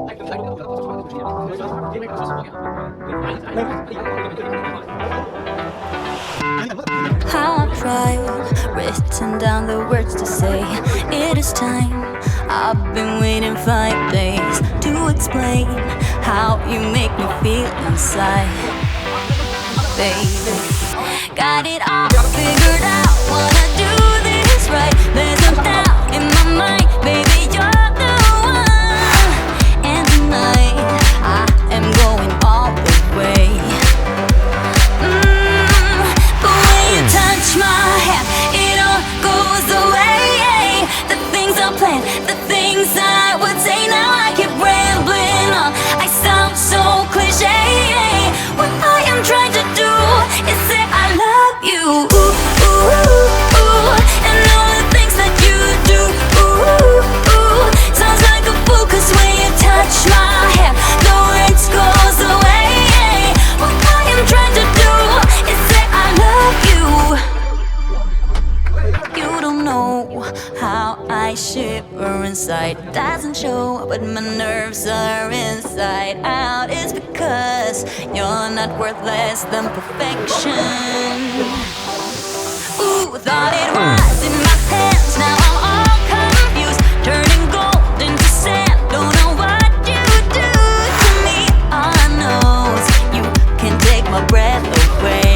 How I tried, written down the words to say it is time. I've been waiting 5 days to explain how you make me feel inside. Baby, got it all figured out, wanna do this right. There's no doubt in my mind, baby, you're the one. And tonight, I am going all the way. The way you touch my hair, it all goes away. The things I planned, the things I would say, now I keep rambling on. I sound so cliche. What I am trying to do is say I love you. Ooh, ooh, ooh. And all the things that you do. Ooh, ooh. Sounds like a fool, 'cause when you touch my hair, the words goes away. What I am trying to do is say I love you. You don't know how I shiver inside. Doesn't show, but my nerves are inside out. It's because you're not worth less than perfection. Ooh, thought it was in my hands, now I'm all confused. Turning gold into sand, don't know what you do to me. All I know is you can take my breath away.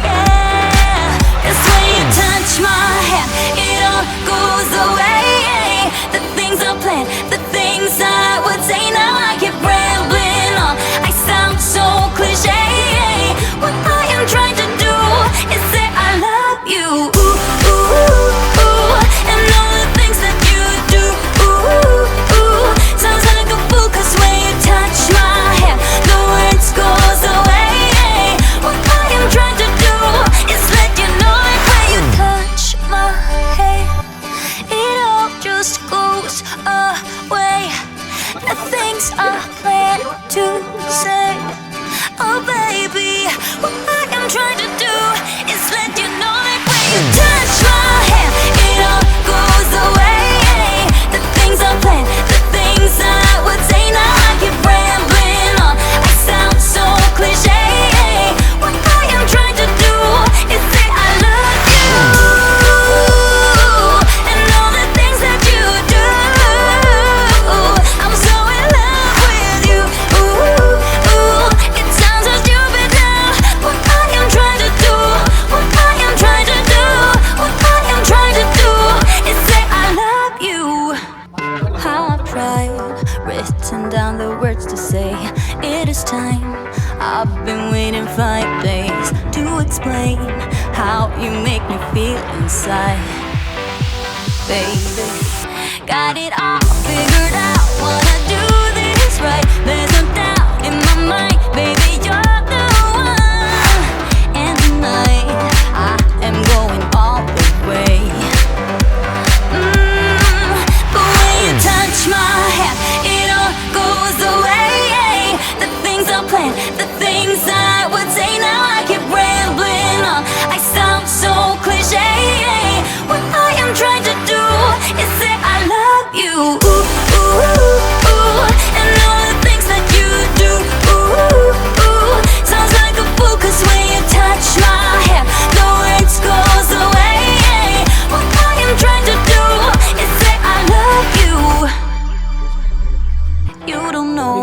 Yeah, 'cause when you touch my hand, it all goes away. The things I planned, the things I would say, now I keep rambling on. I sound so cliche. What I am trying to do is say I love you. Ooh, ooh, ooh. And all the things that you do. Ooh, ooh. Sounds like a fool, 'cause when you touch my hair, the words goes away. What I am trying to do is let you know that when you touch my hair, it all just goes away. The things I plan to say, oh baby, what I am trying to do is let you know that when you touch my hair, it all goes away. The things I plan, the things I would say, now I keep rambling on. I sound so cliche. What I am trying to do is say I love you. And all the things that you do. I'm so in love with you. Ooh, ooh. It sounds so stupid now. What I am trying to do, what I am trying to do, what I am trying to do is say I love you. How I've tried, written down the words to say it is time. I've been waiting 5 days to explain how you make me feel inside. Baby, got it all figured out, wanna do this right. There's no doubt in my mind, baby, you're the one. And tonight, I am going all the way. But when you touch my hand, it all goes away. The things I planned, the things I would say, now I keep rambling on. I sound so cliche. What I am trying to do is say I love you. Ooh, ooh, ooh. And all the things that you do. Ooh, ooh. Sounds like a fool, 'cause when you touch my hair, the words goes away. What I am trying to do is say I love you. You don't know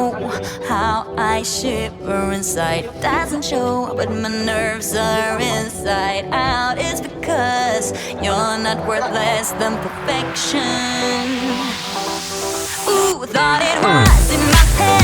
how I shiver inside. Doesn't show, but my nerves are inside out. It's because you're not worth less than perfection. Ooh, thought it was in my head.